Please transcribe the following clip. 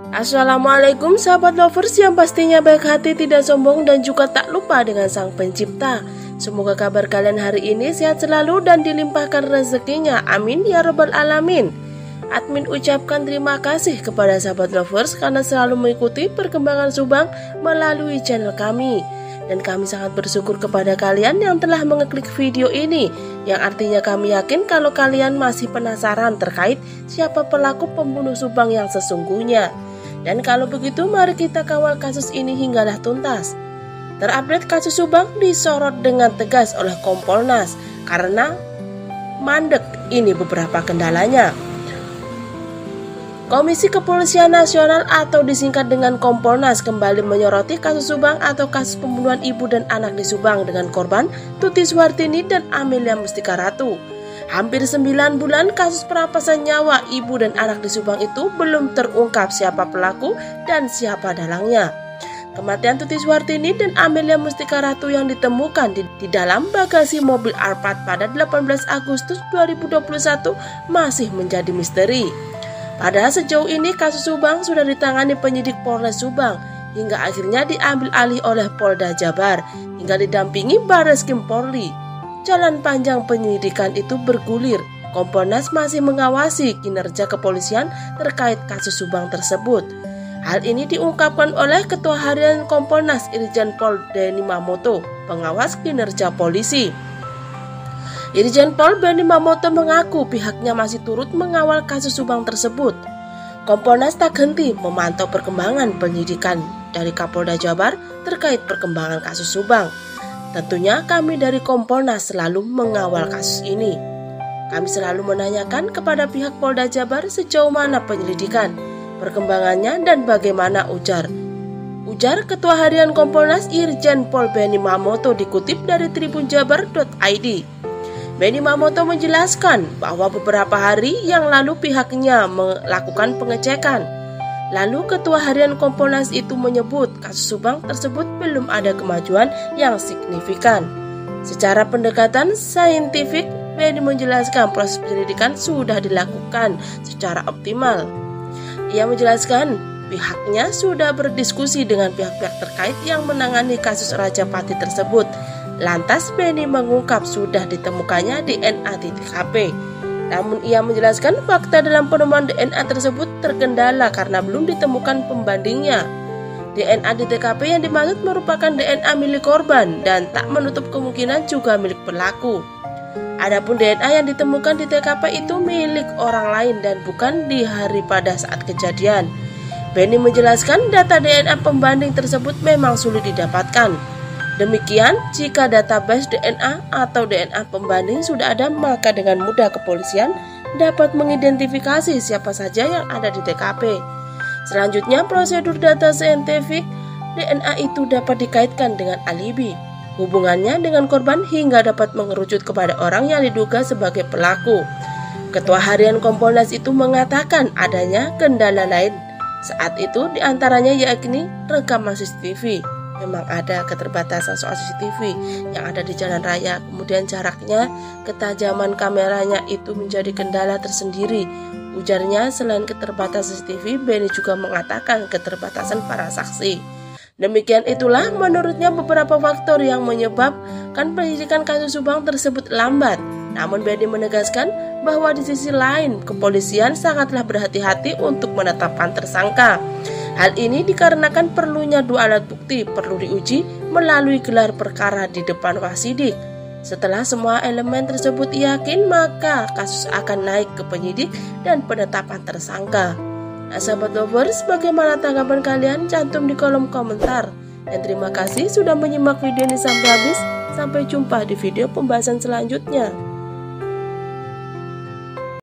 Assalamualaikum sahabat lovers yang pastinya baik hati, tidak sombong, dan juga tak lupa dengan sang pencipta. Semoga kabar kalian hari ini sehat selalu dan dilimpahkan rezekinya, amin ya robbal alamin. Admin ucapkan terima kasih kepada sahabat lovers karena selalu mengikuti perkembangan Subang melalui channel kami. Dan kami sangat bersyukur kepada kalian yang telah mengeklik video ini, yang artinya kami yakin kalau kalian masih penasaran terkait siapa pelaku pembunuh Subang yang sesungguhnya. Dan kalau begitu mari kita kawal kasus ini hinggalah tuntas. Terupdate kasus Subang disorot dengan tegas oleh Kompolnas karena mandek ini beberapa kendalanya. Komisi Kepolisian Nasional atau disingkat dengan Kompolnas kembali menyoroti kasus Subang atau kasus pembunuhan ibu dan anak di Subang dengan korban Tuti Suhartini dan Amelia Mustika Ratu. Hampir 9 bulan kasus perampasan nyawa ibu dan anak di Subang itu belum terungkap siapa pelaku dan siapa dalangnya. Kematian Tuti Suhartini dan Amelia Mustika Ratu yang ditemukan di dalam bagasi mobil Alphard pada 18 Agustus 2021 masih menjadi misteri. Padahal sejauh ini kasus Subang sudah ditangani penyidik Polres Subang hingga akhirnya diambil alih oleh Polda Jabar hingga didampingi Barreskrim Polri. Jalan panjang penyelidikan itu bergulir. Kompolnas masih mengawasi kinerja kepolisian terkait kasus Subang tersebut. Hal ini diungkapkan oleh Ketua Harian Kompolnas Irjen Pol Benny Mamoto, pengawas kinerja polisi. Irjen Pol Benny Mamoto mengaku pihaknya masih turut mengawal kasus Subang tersebut. Kompolnas tak henti memantau perkembangan penyidikan dari Kapolda Jabar terkait perkembangan kasus Subang. Tentunya kami dari Kompolnas selalu mengawal kasus ini. Kami selalu menanyakan kepada pihak Polda Jabar sejauh mana penyelidikan, perkembangannya dan bagaimana ujar Ketua Harian Kompolnas Irjen Pol Benny Mamoto dikutip dari tribunjabar.id. Benny Mamoto menjelaskan bahwa beberapa hari yang lalu pihaknya melakukan pengecekan. Lalu Ketua Harian Kompolnas itu menyebut kasus Subang tersebut belum ada kemajuan yang signifikan. Secara pendekatan saintifik, Benny menjelaskan proses penyelidikan sudah dilakukan secara optimal. Ia menjelaskan pihaknya sudah berdiskusi dengan pihak-pihak terkait yang menangani kasus Rajapati tersebut. Lantas Benny mengungkap sudah ditemukannya DNA di TKP. Namun ia menjelaskan fakta dalam penemuan DNA tersebut terkendala karena belum ditemukan pembandingnya. DNA di TKP yang dimaksud merupakan DNA milik korban dan tak menutup kemungkinan juga milik pelaku. Adapun DNA yang ditemukan di TKP itu milik orang lain dan bukan di hari pada saat kejadian. Benny menjelaskan data DNA pembanding tersebut memang sulit didapatkan. Demikian, jika database DNA atau DNA pembanding sudah ada, maka dengan mudah kepolisian dapat mengidentifikasi siapa saja yang ada di TKP. Selanjutnya, prosedur data saintifik DNA itu dapat dikaitkan dengan alibi, hubungannya dengan korban hingga dapat mengerucut kepada orang yang diduga sebagai pelaku. Ketua Harian Kompolnas itu mengatakan adanya kendala lain. Saat itu diantaranya yakni rekaman CCTV. Memang ada keterbatasan soal CCTV yang ada di jalan raya, kemudian jaraknya, ketajaman kameranya itu menjadi kendala tersendiri. Ujarnya selain keterbatasan CCTV, Benny juga mengatakan keterbatasan para saksi. Demikian itulah menurutnya beberapa faktor yang menyebabkan penyidikan kasus Subang tersebut lambat. Namun Benny menegaskan bahwa di sisi lain kepolisian sangatlah berhati-hati untuk menetapkan tersangka. Hal ini dikarenakan perlunya 2 alat bukti perlu diuji melalui gelar perkara di depan wasidik. Setelah semua elemen tersebut yakin, maka kasus akan naik ke penyidik dan penetapan tersangka. Nah, sahabat lovers, bagaimana tanggapan kalian? Cantum di kolom komentar. Dan terima kasih sudah menyimak video ini sampai habis. Sampai jumpa di video pembahasan selanjutnya.